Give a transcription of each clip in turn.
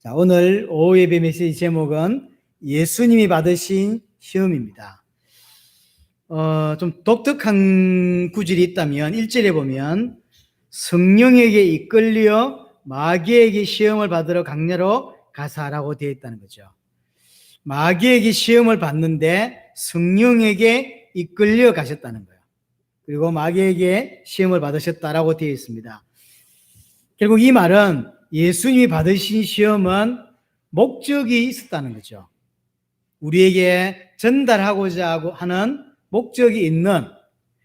자, 오늘 오후 예배 메시지 제목은 예수님이 받으신 시험입니다. 좀 독특한 구절이 있다면 1절에 보면 성령에게 이끌려 마귀에게 시험을 받으러 강야로 가사라고 되어 있다는 거죠. 마귀에게 시험을 받는데 성령에게 이끌려 가셨다는 거예요. 그리고 마귀에게 시험을 받으셨다라고 되어 있습니다. 결국 이 말은 예수님이 받으신 시험은 목적이 있었다는 거죠. 우리에게 전달하고자 하는 목적이 있는,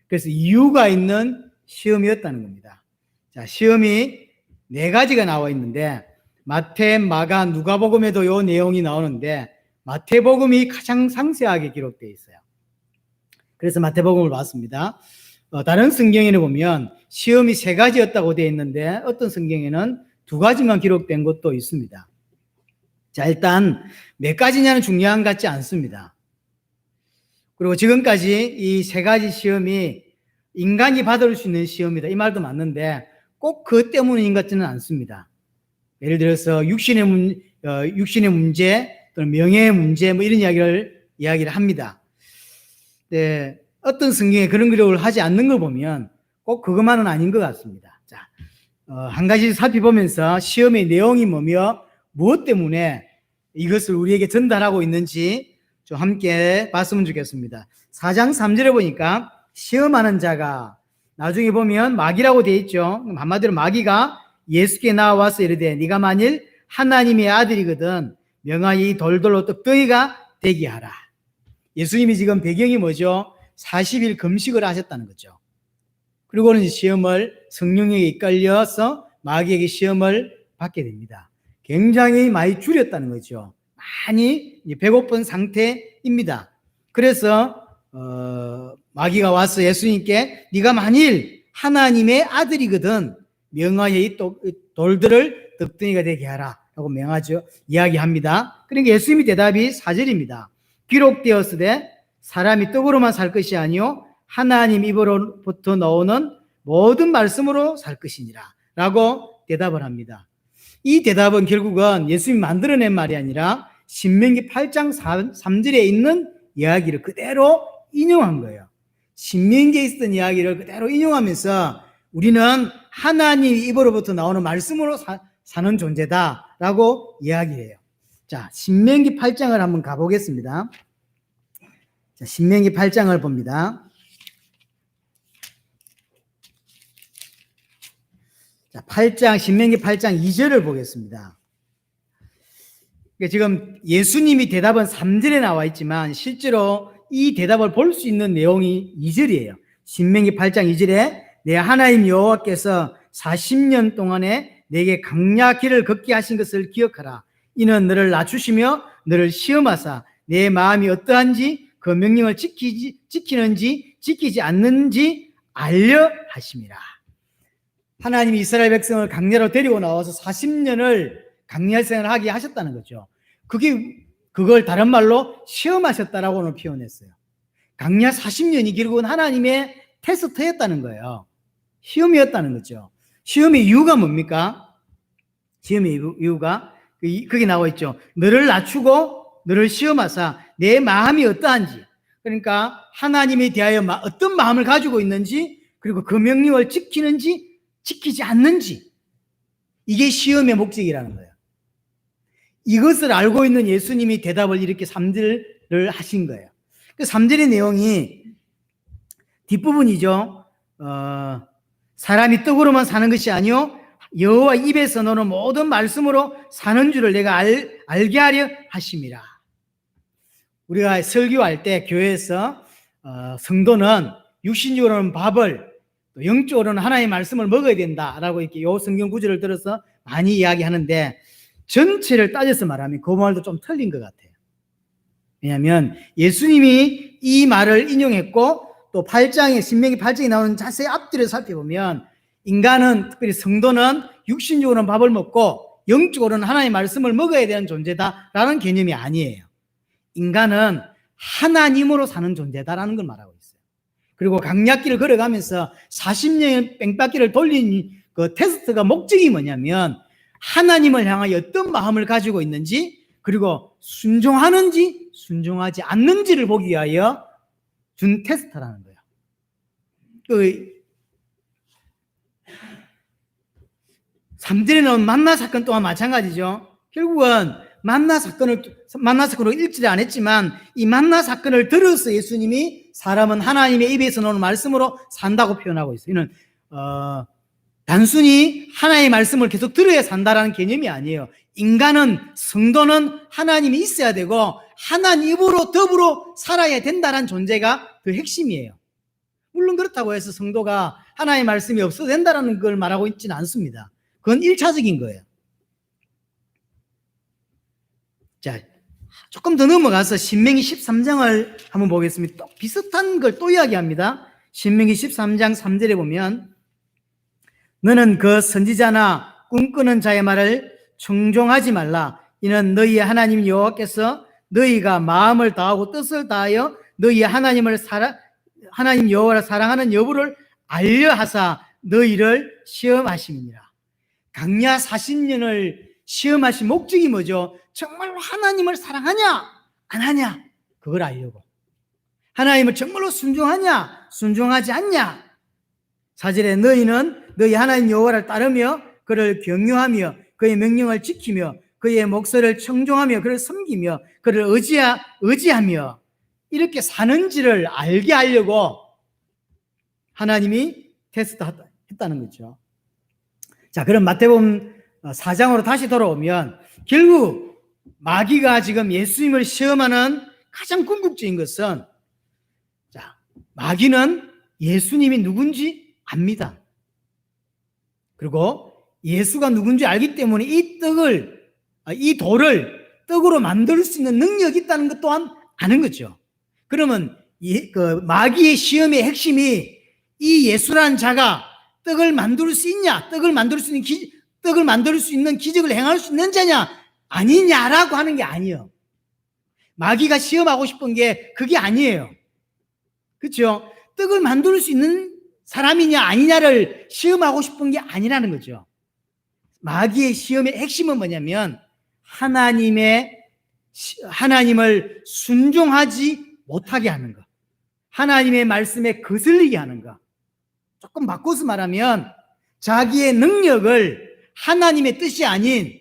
그래서 이유가 있는 시험이었다는 겁니다. 자, 시험이 4가지가 나와 있는데 마태, 마가, 누가복음에도 이 내용이 나오는데 마태복음이 가장 상세하게 기록되어 있어요. 그래서 마태복음을 봤습니다. 다른 성경에는 보면 시험이 3가지였다고 되어 있는데 어떤 성경에는 2가지만 기록된 것도 있습니다. 자, 일단 몇 가지냐는 중요한 것 같지 않습니다. 그리고 지금까지 이 3가지 시험이 인간이 받을 수 있는 시험이다, 이 말도 맞는데 꼭 그 때문인 것 같지는 않습니다. 예를 들어서 육신의 문제 또는 명예의 문제 뭐 이런 이야기를 합니다. 네, 어떤 성경에 그런 기록을 하지 않는 걸 보면 꼭 그것만은 아닌 것 같습니다. 자, 한 가지 살펴보면서 시험의 내용이 뭐며 무엇 때문에 이것을 우리에게 전달하고 있는지 좀 함께 봤으면 좋겠습니다. 4장 3절에 보니까 시험하는 자가, 나중에 보면 마귀라고 되어 있죠. 한마디로 마귀가 예수께 나와서 이르되 네가 만일 하나님의 아들이거든 명하여 이 돌돌로 떡덩이가 되게 하라. 예수님이 지금 배경이 뭐죠? 40일 금식을 하셨다는 거죠. 그리고는 시험을 성령에게 이끌려서 마귀에게 시험을 받게 됩니다. 굉장히 많이 줄였다는 거죠. 많이 배고픈 상태입니다. 그래서 마귀가 와서 예수님께 네가 만일 하나님의 아들이거든 명하여 이 돌들을 떡덩이가 되게 하라 라고 명하죠. 이야기합니다. 그러니까 예수님의 대답이 4절입니다. 기록되었으되 사람이 떡으로만 살 것이 아니요 하나님 입으로부터 나오는 모든 말씀으로 살 것이니라 라고 대답을 합니다. 이 대답은 결국은 예수님이 만들어낸 말이 아니라 신명기 8장 3절에 있는 이야기를 그대로 인용한 거예요. 신명기에 있었던 이야기를 그대로 인용하면서 우리는 하나님 입으로부터 나오는 말씀으로 사는 존재다라고 이야기를 해요. 자, 신명기 8장을 한번 가보겠습니다. 자, 신명기 8장을 봅니다. 자, 신명기 8장 2절을 보겠습니다. 지금 예수님이 대답은 3절에 나와 있지만 실제로 이 대답을 볼 수 있는 내용이 2절이에요. 신명기 8장 2절에 내 하나님 여호와께서 40년 동안에 내게 강야 길을 걷게 하신 것을 기억하라. 이는 너를 낮추시며 너를 시험하사 내 마음이 어떠한지 그 명령을 지키는지 지키지 않는지 알려 하심이라. 하나님이 이스라엘 백성을 강야로 데리고 나와서 40년을 강야 생활을 하게 하셨다는 거죠. 그걸 다른 말로 시험하셨다라고는 표현했어요. 강야 40년이 결국은 하나님의 테스트였다는 거예요. 시험이었다는 거죠. 시험의 이유가 뭡니까? 시험의 이유가 거기 나와 있죠. 너를 낮추고 너를 시험하사 내 마음이 어떠한지, 그러니까 하나님에 대하여 어떤 마음을 가지고 있는지, 그리고 그 명령을 지키는지 지키지 않는지, 이게 시험의 목적이라는 거예요. 이것을 알고 있는 예수님이 대답을 이렇게 3절을 하신 거예요. 그 3절의 내용이 뒷부분이죠. 사람이 떡으로만 사는 것이 아니요 여호와 입에서 나오는 모든 말씀으로 사는 줄을 내가 알게 하려 하심이라. 우리가 설교할 때 교회에서 성도는 육신적으로는 밥을, 또 영적으로는 하나님의 말씀을 먹어야 된다라고 이렇게 요 성경 구절을 들어서 많이 이야기하는데 전체를 따져서 말하면 그 말도 좀 틀린 것 같아요. 왜냐하면 예수님이 이 말을 인용했고 또 8장에 신명기 8장에 나오는 자세히 앞뒤를 살펴보면 인간은, 특별히 성도는 육신적으로는 밥을 먹고 영적으로는 하나님의 말씀을 먹어야 되는 존재다라는 개념이 아니에요. 인간은 하나님으로 사는 존재다라는 걸 말하고 있어요. 그리고 강약길을 걸어가면서 40년의 뺑바퀴를 돌린 그 테스트가 목적이 뭐냐면 하나님을 향하여 어떤 마음을 가지고 있는지, 그리고 순종하는지 순종하지 않는지를 보기 위하여 준 테스트라는 거예요. 그 3절에 나온 만나 사건 또한 마찬가지죠. 결국은 만나 사건으로 1절에 안 했지만 이 만나 사건을 들어서 예수님이 사람은 하나님의 입에서 나오는 말씀으로 산다고 표현하고 있어요. 이는 단순히 하나님의 말씀을 계속 들어야 산다라는 개념이 아니에요. 인간은, 성도는 하나님이 있어야 되고 하나님으로 더불어 살아야 된다는 존재가 그 핵심이에요. 물론 그렇다고 해서 성도가 하나님의 말씀이 없어도 된다는 걸 말하고 있지는 않습니다. 그건 1차적인 거예요. 자, 조금 더 넘어가서 신명기 13장을 한번 보겠습니다. 또 비슷한 걸 또 이야기합니다. 신명기 13장 3절에 보면 너는 그 선지자나 꿈꾸는 자의 말을 청종하지 말라. 이는 너희의 하나님 여호와께서 너희가 마음을 다하고 뜻을 다하여 너희의 하나님 여호와를 사랑하는 여부를 알려하사 너희를 시험하심이니라. 강야 40년을 시험하신 목적이 뭐죠? 정말로 하나님을 사랑하냐 안 하냐 그걸 알려고, 하나님을 정말로 순종하냐 순종하지 않냐. 4절에 너희는 너희 하나님 여호와를 따르며 그를 경유하며 그의 명령을 지키며 그의 목소리를 청종하며 그를 섬기며 그를 의지하며 이렇게 사는지를 알게 하려고 하나님이 테스트했다는 거죠. 자, 그럼 마태복음 4장으로 다시 돌아오면 결국 마귀가 지금 예수님을 시험하는 가장 궁극적인 것은, 자, 마귀는 예수님이 누군지 압니다. 그리고 예수가 누군지 알기 때문에 이 돌을 떡으로 만들 수 있는 능력이 있다는 것 또한 아는 거죠. 그러면 그 마귀의 시험의 핵심이 이 예수라는 자가 떡을 만들 수 있냐, 떡을 만들 수 있는 기적을 행할 수 있는 자냐 아니냐라고 하는 게 아니에요. 마귀가 시험하고 싶은 게 그게 아니에요. 그렇죠? 떡을 만들 수 있는 사람이냐 아니냐를 시험하고 싶은 게 아니라는 거죠. 마귀의 시험의 핵심은 뭐냐면 하나님을 순종하지 못하게 하는 것, 하나님의 말씀에 거슬리게 하는 것. 조금 바꿔서 말하면 자기의 능력을 하나님의 뜻이 아닌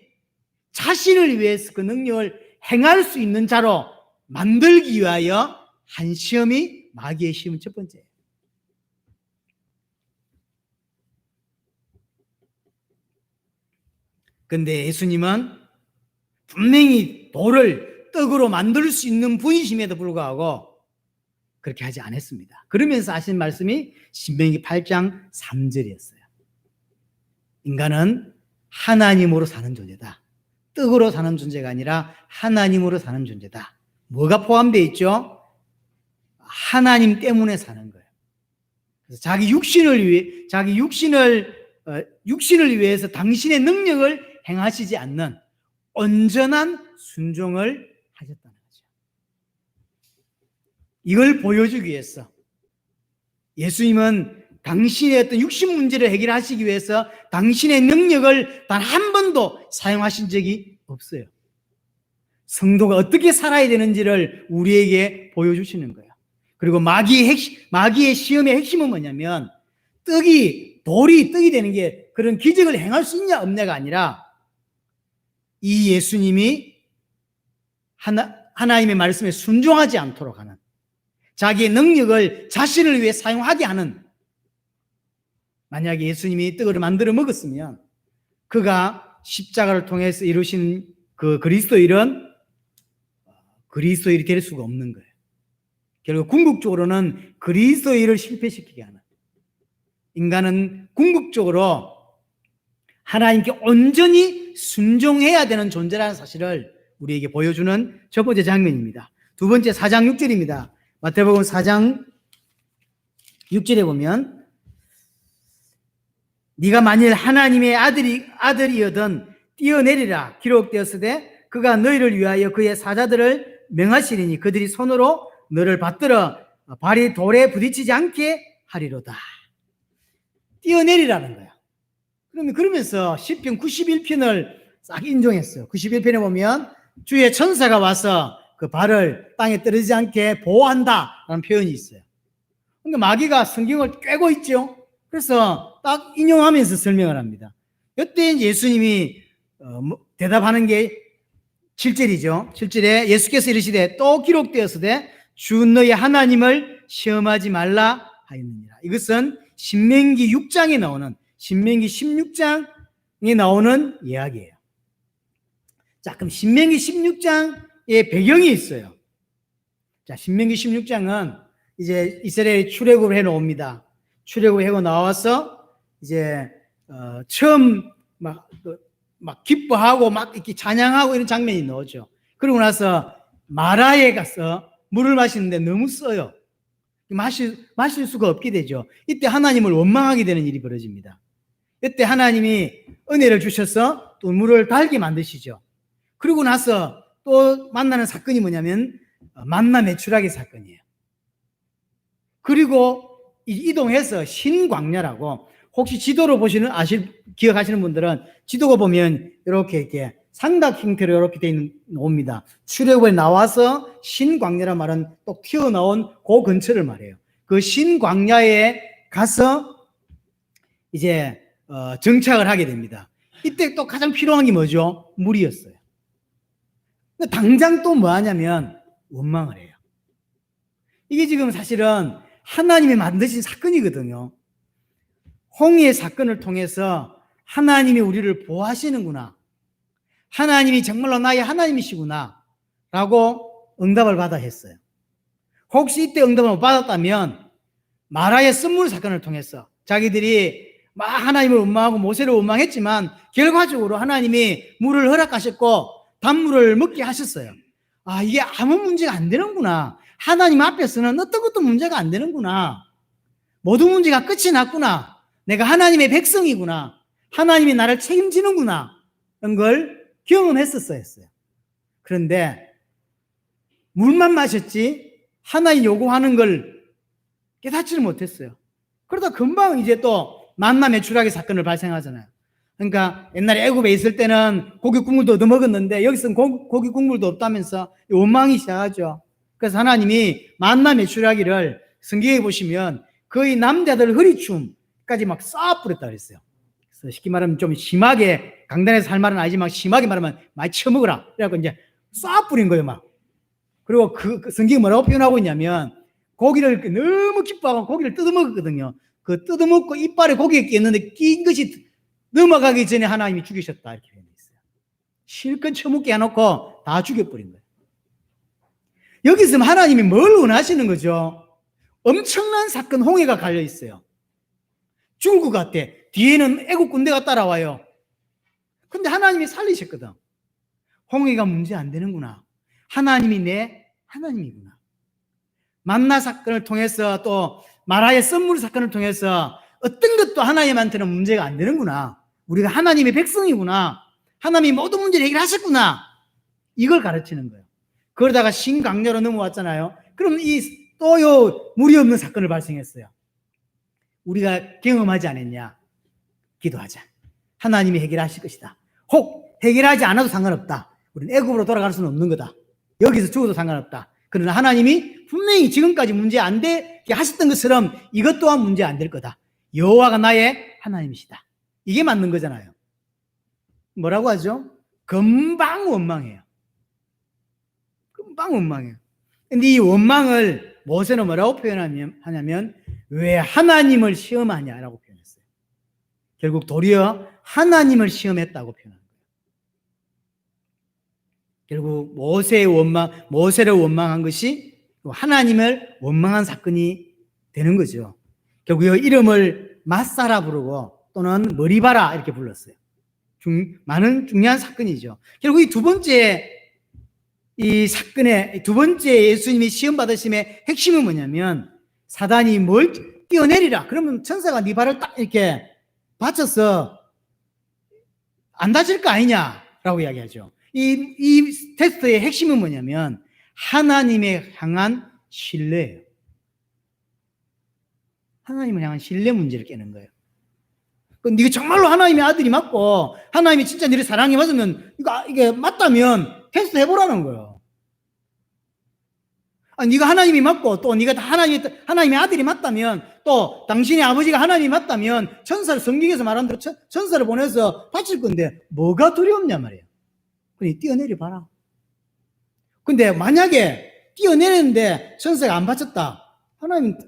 자신을 위해서 그 능력을 행할 수 있는 자로 만들기 위하여 한 시험이 마귀의 시험 첫 번째예요. 그런데 예수님은 분명히 돌을 떡으로 만들 수 있는 분이심에도 불구하고 그렇게 하지 않았습니다. 그러면서 하신 말씀이 신명기 8장 3절이었어요. 인간은 하나님으로 사는 존재다. 떡으로 사는 존재가 아니라 하나님으로 사는 존재다. 뭐가 포함되어 있죠? 하나님 때문에 사는 거예요. 그래서 자기 육신을 위해서 당신의 능력을 행하시지 않는 온전한 순종을 하셨다는 거죠. 이걸 보여주기 위해서 예수님은 당신의 어떤 육신 문제를 해결하시기 위해서 당신의 능력을 단 한 번도 사용하신 적이 없어요. 성도가 어떻게 살아야 되는지를 우리에게 보여주시는 거예요. 그리고 마귀의 시험의 핵심은 뭐냐면 돌이 떡이 되는 게 그런 기적을 행할 수 있냐 없냐가 아니라 이 예수님이 하나님의 말씀에 순종하지 않도록 하는, 자기의 능력을 자신을 위해 사용하게 하는. 만약에 예수님이 떡을 만들어 먹었으면 그가 십자가를 통해서 이루신 그 그리스도일이 될 수가 없는 거예요. 결국 궁극적으로는 그리스도일을 실패시키게 하는, 인간은 궁극적으로 하나님께 온전히 순종해야 되는 존재라는 사실을 우리에게 보여주는 첫 번째 장면입니다. 두 번째 4장 6절입니다. 마태복음 4장 6절에 보면 네가 만일 하나님의 아들이여든 뛰어내리라 기록되었으되 그가 너희를 위하여 그의 사자들을 명하시리니 그들이 손으로 너를 받들어 발이 돌에 부딪히지 않게 하리로다. 뛰어내리라는 거야. 그러면서 시편 91편을 싹 인용했어요. 91편에 보면 주의 천사가 와서 그 발을 땅에 떨어지지 않게 보호한다라는 표현이 있어요. 그러니까 마귀가 성경을 꿰고 있죠. 그래서 딱 인용하면서 설명을 합니다. 이때 예수님이 대답하는 게 7절이죠. 7절에 예수께서 이르시되 또 기록되었으되 주 너의 하나님을 시험하지 말라 하였느니라. 이것은 신명기 6장에 나오는 신명기 16장에 나오는 이야기예요. 자, 그럼 신명기 16장의 배경이 있어요. 자, 신명기 16장은 이제 이스라엘이 출애굽을 해 놓습니다. 출애굽을 하고 나와서 이제 처음 막 기뻐하고 막 이렇게 찬양하고 이런 장면이 나오죠. 그러고 나서 마라에 가서 물을 마시는데 너무 써요. 마실 수가 없게 되죠. 이때 하나님을 원망하게 되는 일이 벌어집니다. 이때 하나님이 은혜를 주셔서 또 물을 달게 만드시죠. 그러고 나서 또 만나는 사건이 뭐냐면 만나 메추라기 사건이에요. 그리고 이동해서 신광야라고, 혹시 지도로 기억하시는 분들은 지도가 보면 이렇게 삼각 형태로 이렇게 되어 옵니다. 출애굽에 나와서 신광야란 말은 또 튀어나온 그 근처를 말해요. 그 신광야에 가서 이제 정착을 하게 됩니다. 이때 또 가장 필요한 게 뭐죠? 물이었어요. 당장 또 뭐 하냐면 원망을 해요. 이게 지금 사실은 하나님이 만드신 사건이거든요. 홍해의 사건을 통해서 하나님이 우리를 보호하시는구나, 하나님이 정말로 나의 하나님이시구나 라고 응답을 받아 했어요. 혹시 이때 응답을 못 받았다면 마라의 쓴물 사건을 통해서 자기들이 막 하나님을 원망하고 모세를 원망했지만 결과적으로 하나님이 물을 허락하셨고 단물을 먹게 하셨어요. 아, 이게 아무 문제가 안 되는구나, 하나님 앞에서는 어떤 것도 문제가 안 되는구나, 모든 문제가 끝이 났구나, 내가 하나님의 백성이구나, 하나님이 나를 책임지는구나, 이런 걸 경험했었어요. 그런데 물만 마셨지 하나님 요구하는 걸 깨닫지를 못했어요. 그러다 금방 이제 또 만나 메추라기 사건을 발생하잖아요. 그러니까 옛날에 애굽에 있을 때는 고기 국물도 얻어 먹었는데 여기서는 고기 국물도 없다면서 원망이 시작하죠. 그래서 하나님이 만나 메추라기를 성경에 보시면 거의 남자들 허리춤까지 막 싹 뿌렸다 그랬어요. 그래서 쉽게 말하면 좀 심하게, 강단에서 할 말은 아니지만 심하게 말하면 많이 쳐먹으라, 그래갖고 이제 싹 뿌린 거예요 막. 그리고 그 성경이 뭐라고 표현하고 있냐면 고기를 너무 기뻐하고 고기를 뜯어먹었거든요. 그 뜯어먹고 이빨에 고기가 끼었는데 낀 것이 넘어가기 전에 하나님이 죽이셨다, 이렇게 되어 있어요. 실컷 처먹게 해놓고 다 죽여버린 거예요. 여기서 하나님이 뭘 원하시는 거죠? 엄청난 사건, 홍해가 갈려 있어요. 죽을 것 같아. 뒤에는 애국 군대가 따라와요. 근데 하나님이 살리셨거든. 홍해가 문제 안 되는구나, 하나님이 내 하나님이구나. 만나 사건을 통해서 또 마라의 썬물 사건을 통해서 어떤 것도 하나님한테는 문제가 안 되는구나, 우리가 하나님의 백성이구나, 하나님이 모든 문제를 해결하셨구나, 이걸 가르치는 거예요. 그러다가 신강야로 넘어왔잖아요. 그럼 또요 물이 없는 사건을 발생했어요. 우리가 경험하지 않았냐? 기도하자. 하나님이 해결하실 것이다. 혹 해결하지 않아도 상관없다. 우리는 애굽으로 돌아갈 수는 없는 거다. 여기서 죽어도 상관없다. 그러나 하나님이 분명히 지금까지 문제 안 되게 하셨던 것처럼 이것 또한 문제 안 될 거다. 여호와가 나의 하나님이시다. 이게 맞는 거잖아요. 뭐라고 하죠? 금방 원망해요. 금방 원망해요. 근데 이 원망을 모세는 뭐라고 표현하냐면 왜 하나님을 시험하냐라고 표현했어요. 결국 도리어 하나님을 시험했다고 표현합니다. 결국 모세를 원망한 것이 하나님을 원망한 사건이 되는 거죠. 결국 이 이름을 마사라 부르고 또는 머리바라 이렇게 불렀어요. 많은 중요한 사건이죠. 결국 이 두 번째 두 번째 예수님이 시험 받으심의 핵심은 뭐냐면 사단이 뭘 뛰어내리라. 그러면 천사가 네 발을 딱 이렇게 받쳐서 안 다칠 거 아니냐라고 이야기하죠. 이 테스트의 핵심은 뭐냐면 하나님에 향한 신뢰예요. 하나님을 향한 신뢰 문제를 깨는 거예요. 네가 정말로 하나님의 아들이 맞고 하나님이 진짜 너를 사랑해 맞으면 이게 맞다면 테스트 해보라는 거예요. 네가 하나님이 맞고 또 네가 하나님의 아들이 맞다면 또 당신의 아버지가 하나님이 맞다면 천사를 성경에서 말한 대로 천사를 보내서 바칠 건데 뭐가 두렵냐 말이에요. 그러니 뛰어내려 봐라. 근데 만약에 뛰어내렸는데 천사가 안 바쳤다. 하나님은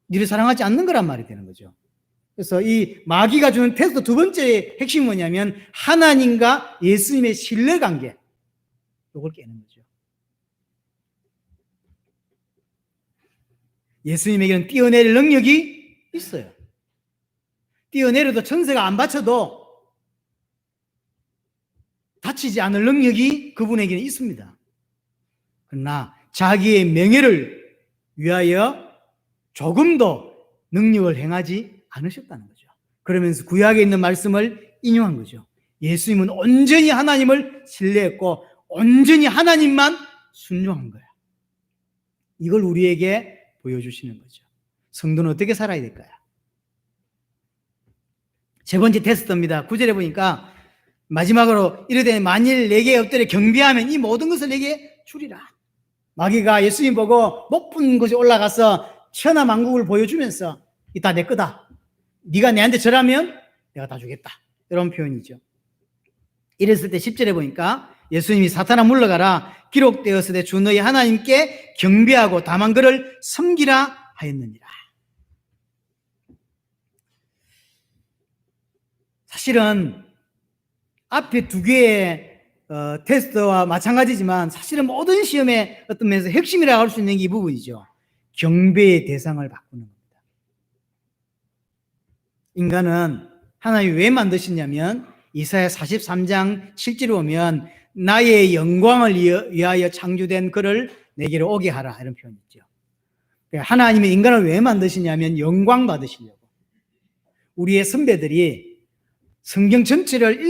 너를 사랑하지 않는 거란 말이 되는 거죠. 그래서 이 마귀가 주는 테스트 두 번째 핵심이 뭐냐면 하나님과 예수님의 신뢰관계. 이걸 깨는 거죠. 예수님에게는 뛰어내릴 능력이 있어요. 뛰어내려도 천사가 안 바쳐도 다치지 않을 능력이 그분에게는 있습니다. 그러나 자기의 명예를 위하여 조금도 능력을 행하지 않으셨다는 거죠. 그러면서 구약에 있는 말씀을 인용한 거죠. 예수님은 온전히 하나님을 신뢰했고 온전히 하나님만 순종한 거야. 이걸 우리에게 보여주시는 거죠. 성도는 어떻게 살아야 될까요? 세 번째 테스트입니다. 9절에 보니까 마지막으로 이르되 만일 내게 엎드려 경배하면 이 모든 것을 내게 주리라. 마귀가 예수님 보고 높은 곳에 올라가서 천하만국을 보여주면서 이 다 내 거다. 네가 내한테 절하면 내가 다 주겠다. 이런 표현이죠. 이랬을 때 10절에 보니까 예수님이 사탄아 물러가라. 기록되었으되 주 너희 하나님께 경배하고 다만 그를 섬기라 하였느니라. 사실은 앞에 두 개의 테스트와 마찬가지지만 사실은 모든 시험의 어떤 면에서 핵심이라고 할 수 있는 게 이 부분이죠. 경배의 대상을 바꾸는 겁니다. 인간은 하나님이 왜 만드셨냐면 이사야 43장 7절에 보면 나의 영광을 위하여 창조된 그를 내게로 오게 하라 이런 표현이 있죠. 하나님이 인간을 왜 만드시냐면 영광 받으시려고. 우리의 선배들이 성경 전체를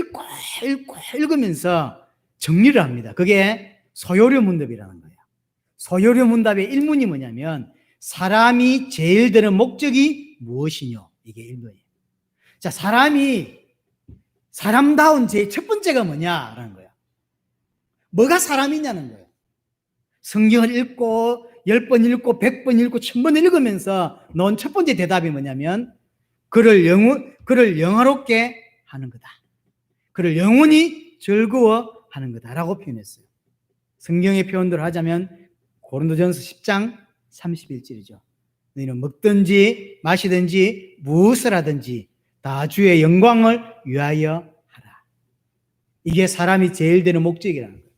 읽으면서 정리를 합니다. 그게 소요료 문답이라는 거예요. 소요료 문답의 일문이 뭐냐면 사람이 제일 되는 목적이 무엇이뇨? 이게 일문이에요. 자, 사람다운 제 첫 번째가 뭐냐라는 거예요. 뭐가 사람이냐는 거예요. 성경을 읽고 10번 읽고 100번 읽고 1000번 읽으면서 넣은 첫 번째 대답이 뭐냐면 그를 영화롭게 하는 거다. 그를 영원히 즐거워하는 거다라고 표현했어요. 성경의 표현대로 하자면 고린도전서 10장 31절이죠. 너희는 먹든지 마시든지 무엇을 하든지 다 주의 영광을 위하여 하라. 이게 사람이 제일 되는 목적이라는 거예요.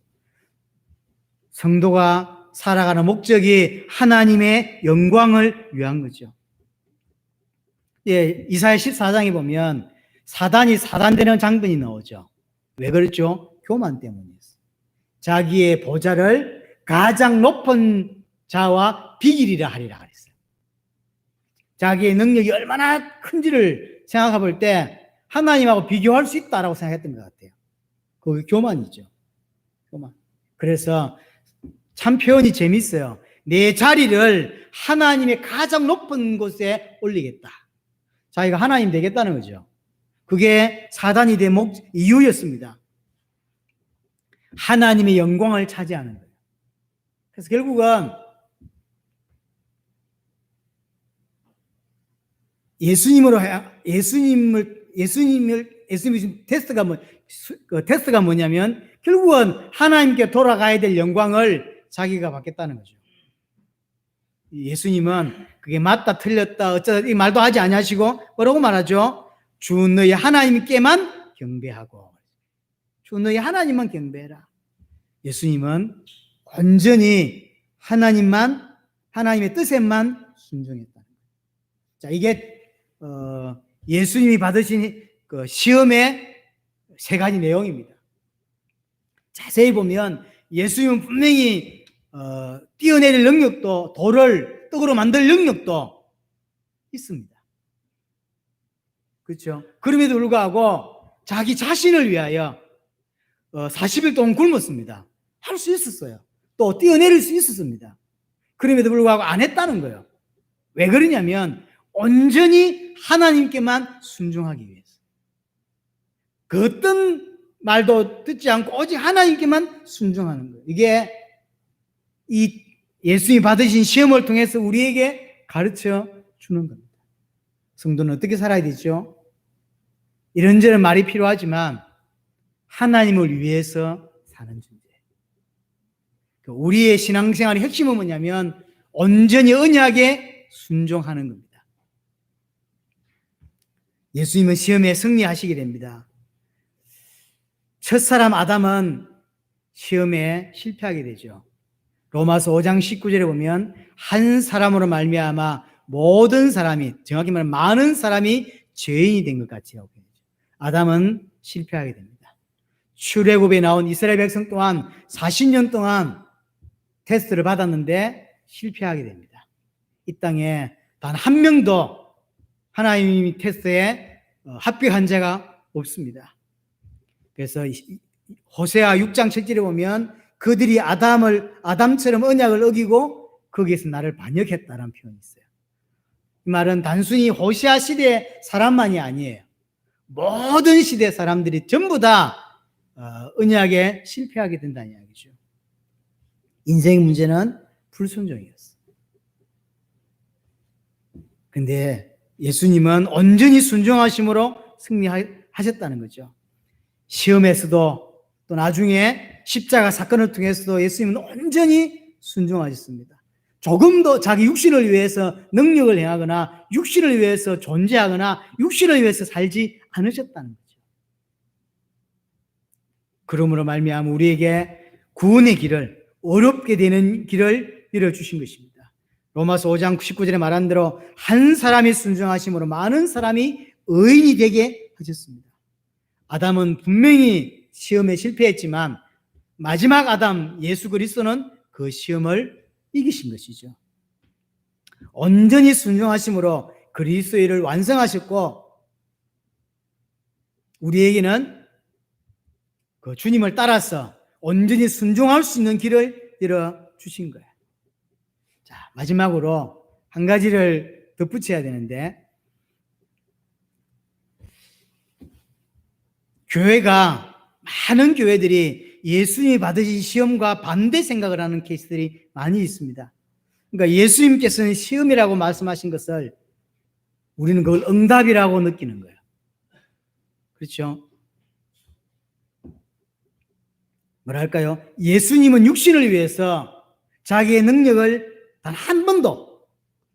성도가 살아가는 목적이 하나님의 영광을 위한 거죠. 예, 이사야 14장에 보면 사단이 사단되는 장면이 나오죠. 왜 그렇죠? 교만 때문이었어요. 자기의 보좌를 가장 높은 자와 비기리라 하리라 그랬어요. 자기의 능력이 얼마나 큰지를 생각해 볼 때 하나님하고 비교할 수 있다라고 생각했던 것 같아요. 그게 교만이죠. 교만. 그래서 참 표현이 재밌어요. 내 자리를 하나님의 가장 높은 곳에 올리겠다. 자기가 하나님 되겠다는 거죠. 그게 사단이 된 이유였습니다. 하나님의 영광을 차지하는 거예요. 그래서 결국은 예수님을 테스트가 뭐냐면 결국은 하나님께 돌아가야 될 영광을 자기가 받겠다는 거죠. 예수님은 그게 맞다 틀렸다 어쩌다 이 말도 하지 아니하시고 뭐라고 말하죠? 주 너희 하나님께만 경배하고 주 너희 하나님만 경배해라. 예수님은 온전히 하나님의 뜻에만 순종했다. 자, 이게 예수님이 받으신 그 시험의 세 가지 내용입니다. 자세히 보면 예수님은 분명히 뛰어내릴 능력도 돌을 떡으로 만들 능력도 있습니다. 그렇죠? 그럼에도 불구하고 자기 자신을 위하여 40일 동안 굶었습니다. 할 수 있었어요. 또 뛰어내릴 수 있었습니다. 그럼에도 불구하고 안 했다는 거예요. 왜 그러냐면 온전히 하나님께만 순종하기 위해서. 그 어떤 말도 듣지 않고 오직 하나님께만 순종하는 거예요. 이게 이 예수님이 받으신 시험을 통해서 우리에게 가르쳐 주는 겁니다. 성도는 어떻게 살아야 되죠? 이런저런 말이 필요하지만 하나님을 위해서 사는 존재. 우리의 신앙생활의 핵심은 뭐냐면 온전히 언약에 순종하는 겁니다. 예수님은 시험에 승리하시게 됩니다. 첫사람 아담은 시험에 실패하게 되죠. 로마서 5장 19절에 보면 한 사람으로 말미암아 모든 사람이, 정확히 말하면 많은 사람이 죄인이 된 것 같이요. 아담은 실패하게 됩니다. 출애굽에 나온 이스라엘 백성 또한 40년 동안 테스트를 받았는데 실패하게 됩니다. 이 땅에 단 한 명도 하나님의 테스트에 합격한 자가 없습니다. 그래서 호세아 6장 7절에 보면 그들이 아담처럼 언약을 어기고 거기에서 나를 반역했다는 표현이 있어요. 이 말은 단순히 호세아 시대 사람만이 아니에요. 모든 시대 사람들이 전부 다 언약에 실패하게 된다는 이야기죠. 인생의 문제는 불순종이었어요. 그런데 예수님은 온전히 순종하심으로 승리하셨다는 거죠. 시험에서도 또 나중에 십자가 사건을 통해서도 예수님은 온전히 순종하셨습니다. 조금도 자기 육신을 위해서 능력을 행하거나 육신을 위해서 존재하거나 육신을 위해서 살지 않으셨다는 거죠. 그러므로 말미암아 우리에게 구원의 길을, 어렵게 되는 길을 열어주신 것입니다. 로마서 5장 19절에 말한 대로 한 사람이 순종하심으로 많은 사람이 의인이 되게 하셨습니다. 아담은 분명히 시험에 실패했지만 마지막 아담 예수 그리스도는 그 시험을 이기신 것이죠. 온전히 순종하심으로 그리스도의 일을 완성하셨고 우리에게는 그 주님을 따라서 온전히 순종할 수 있는 길을 열어주신 거예요. 자, 마지막으로 한 가지를 덧붙여야 되는데 많은 교회들이 예수님이 받으신 시험과 반대 생각을 하는 케이스들이 많이 있습니다. 그러니까 예수님께서는 시험이라고 말씀하신 것을 우리는 그걸 응답이라고 느끼는 거예요. 그렇죠? 뭐랄까요? 예수님은 육신을 위해서 자기의 능력을 단 한 번도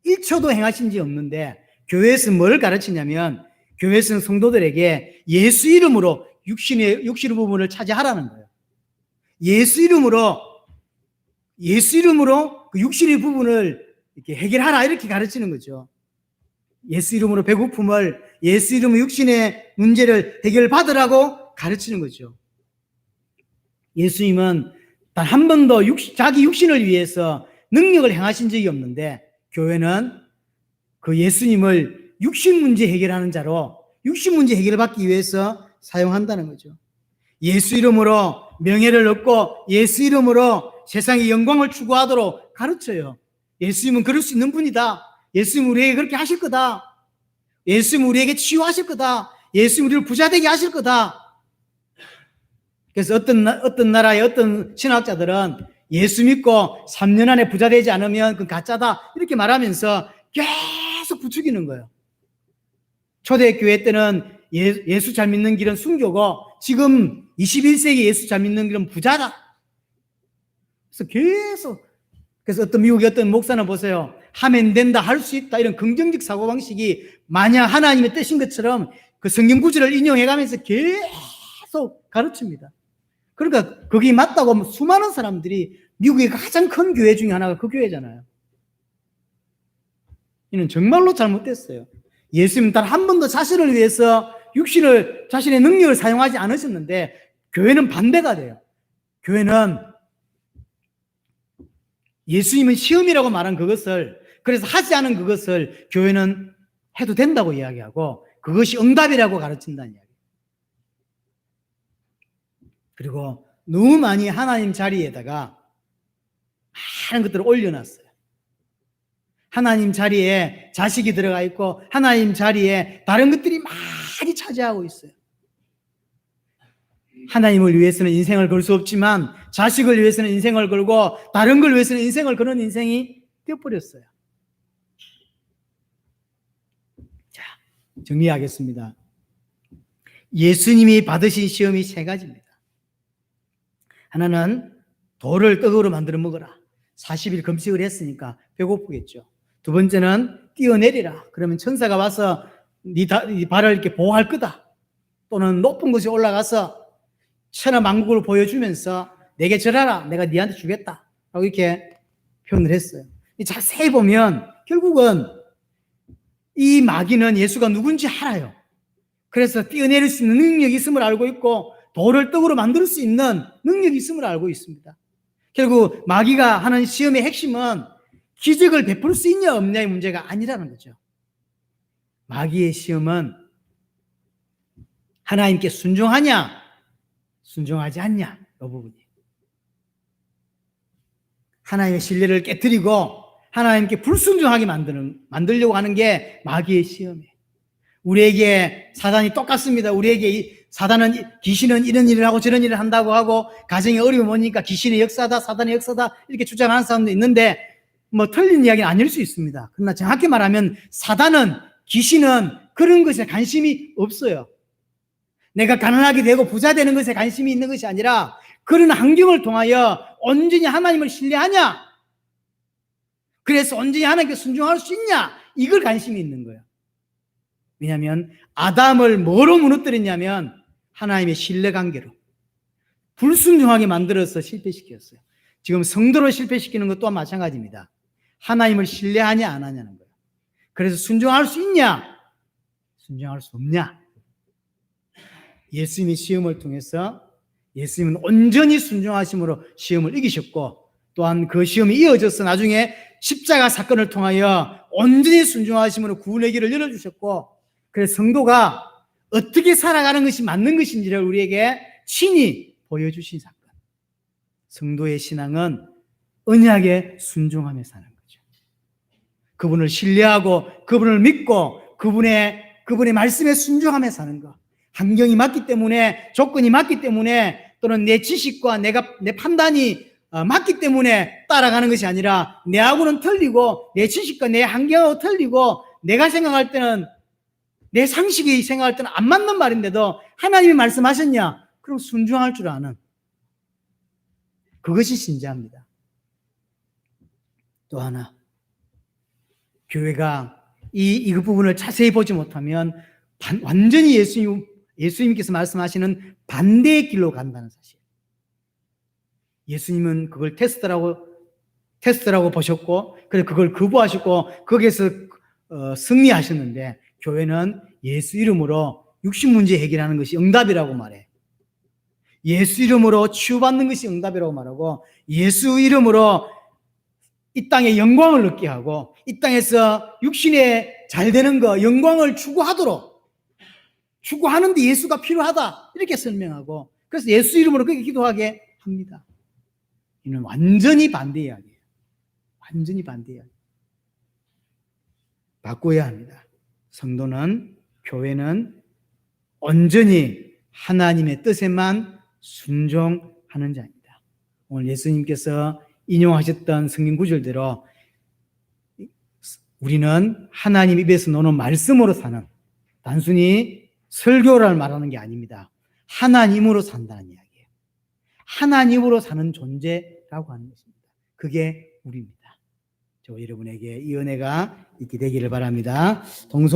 1초도 행하신 지 없는데 교회에서 뭘 가르치냐면 교회에서는 성도들에게 예수 이름으로 육신의 부분을 차지하라는 거예요. 예수 이름으로 그 육신의 부분을 이렇게 해결하라 이렇게 가르치는 거죠. 예수 이름으로 배고픔을, 예수 이름으로 육신의 문제를 해결받으라고 가르치는 거죠. 예수님은 단 한 번도 자기 육신을 위해서 능력을 행하신 적이 없는데 교회는 그 예수님을 육신 문제 해결하는 자로 육신 문제 해결받기 위해서 사용한다는 거죠. 예수 이름으로 명예를 얻고 예수 이름으로 세상의 영광을 추구하도록 가르쳐요. 예수님은 그럴 수 있는 분이다. 예수님은 우리에게 그렇게 하실 거다. 예수님은 우리에게 치유하실 거다. 예수님은 우리를 부자 되게 하실 거다. 그래서 어떤 나라의 어떤 신학자들은 예수 믿고 3년 안에 부자 되지 않으면 그건 가짜다 이렇게 말하면서 계속 부추기는 거예요. 초대교회 때는 예수 잘 믿는 길은 순교고 지금 21세기 예수 잘 믿는 길은 부자다. 그래서 어떤 미국의 어떤 목사는 보세요. 하면 된다, 할 수 있다 이런 긍정적 사고방식이 마냥 하나님의 뜻인 것처럼 그 성경 구절을 인용해가면서 계속 가르칩니다. 그러니까 그게 맞다고 하면 수많은 사람들이 미국의 가장 큰 교회 중에 하나가 그 교회잖아요. 이는 정말로 잘못됐어요. 예수님 단 한 번도 자신을 위해서 자신의 능력을 사용하지 않으셨는데 교회는 반대가 돼요. 교회는 예수님은 시험이라고 말한 그것을, 그래서 하지 않은 그것을 교회는 해도 된다고 이야기하고 그것이 응답이라고 가르친다는 이야기예요. 그리고 너무 많이 하나님 자리에다가 많은 것들을 올려놨어요. 하나님 자리에 자식이 들어가 있고 하나님 자리에 다른 것들이 많이 차지하고 있어요. 하나님을 위해서는 인생을 걸 수 없지만 자식을 위해서는 인생을 걸고 다른 걸 위해서는 인생을 거는 인생이 되어버렸어요. 자, 정리하겠습니다. 예수님이 받으신 시험이 세 가지입니다. 하나는 돌을 떡으로 만들어 먹어라. 40일 금식을 했으니까 배고프겠죠. 두 번째는 뛰어내리라. 그러면 천사가 와서 네 발을 이렇게 보호할 거다. 또는 높은 곳에 올라가서 천하만국을 보여주면서 내게 절하라. 내가 네한테 주겠다. 라고 이렇게 표현을 했어요. 자세히 보면 결국은 이 마귀는 예수가 누군지 알아요. 그래서 뛰어내릴 수 있는 능력이 있음을 알고 있고 돌을 떡으로 만들 수 있는 능력이 있음을 알고 있습니다. 결국 마귀가 하는 시험의 핵심은 기적을 베풀 수 있냐 없냐의 문제가 아니라는 거죠. 마귀의 시험은 하나님께 순종하냐 순종하지 않냐 이 부분이에요. 하나님의 신뢰를 깨뜨리고 하나님께 불순종하게 만들려고 하는 게 마귀의 시험이에요. 우리에게 사단이 똑같습니다. 우리에게 사단은 귀신은 이런 일을 하고 저런 일을 한다고 하고 가정에 어려움이 오니까 귀신의 역사다 사단의 역사다 이렇게 주장하는 사람도 있는데 뭐 틀린 이야기는 아닐 수 있습니다. 그러나 정확히 말하면 사단은 귀신은 그런 것에 관심이 없어요. 내가 가난하게 되고 부자 되는 것에 관심이 있는 것이 아니라 그런 환경을 통하여 온전히 하나님을 신뢰하냐 그래서 온전히 하나님께 순종할 수 있냐 이걸 관심이 있는 거예요. 왜냐하면 아담을 뭐로 무너뜨렸냐면 하나님의 신뢰관계로 불순종하게 만들어서 실패시켰어요. 지금 성도를 실패시키는 것 또한 마찬가지입니다. 하나님을 신뢰하냐 안 하냐는 거예요. 그래서 순종할 수 있냐 순종할 수 없냐. 예수님이 시험을 통해서 예수님은 온전히 순종하심으로 시험을 이기셨고 또한 그 시험이 이어져서 나중에 십자가 사건을 통하여 온전히 순종하심으로 구원의 길을 열어주셨고 그래서 성도가 어떻게 살아가는 것이 맞는 것인지를 우리에게 친히 보여주신 사건. 성도의 신앙은 언약에 순종하며 사는 거죠. 그분을 신뢰하고 그분을 믿고 그분의 말씀에 순종하며 사는 것. 환경이 맞기 때문에 조건이 맞기 때문에 또는 내 지식과 내 판단이 맞기 때문에 따라가는 것이 아니라 내하고는 틀리고 내 지식과 내 환경하고 틀리고 내가 생각할 때는 내 상식이 생각할 때는 안 맞는 말인데도 하나님이 말씀하셨냐? 그럼 순종할 줄 아는 그것이 신자입니다. 또 하나 교회가 이 부분을 자세히 보지 못하면 완전히 예수님께서 말씀하시는 반대의 길로 간다는 사실. 예수님은 그걸 테스트라고 보셨고 그래서 그걸 거부하셨고 거기에서 승리하셨는데 교회는 예수 이름으로 육신문제 해결하는 것이 응답이라고 말해. 예수 이름으로 치유받는 것이 응답이라고 말하고 예수 이름으로 이 땅에 영광을 얻게 하고 이 땅에서 육신에 잘 되는 거 영광을 추구하는데 예수가 필요하다 이렇게 설명하고 그래서 예수 이름으로 그렇게 기도하게 합니다. 이는 완전히 반대 이야기예요. 완전히 반대 이야기. 바꿔야 합니다. 성도는 교회는 온전히 하나님의 뜻에만 순종하는 자입니다. 오늘 예수님께서 인용하셨던 성경 구절대로 우리는 하나님 입에서 나오는 말씀으로 사는 단순히 설교를 말하는 게 아닙니다. 하나님으로 산다는 이야기예요. 하나님으로 사는 존재라고 하는 것입니다. 그게 우리입니다. 저 여러분에게 이 은혜가 있게 되기를 바랍니다. 동서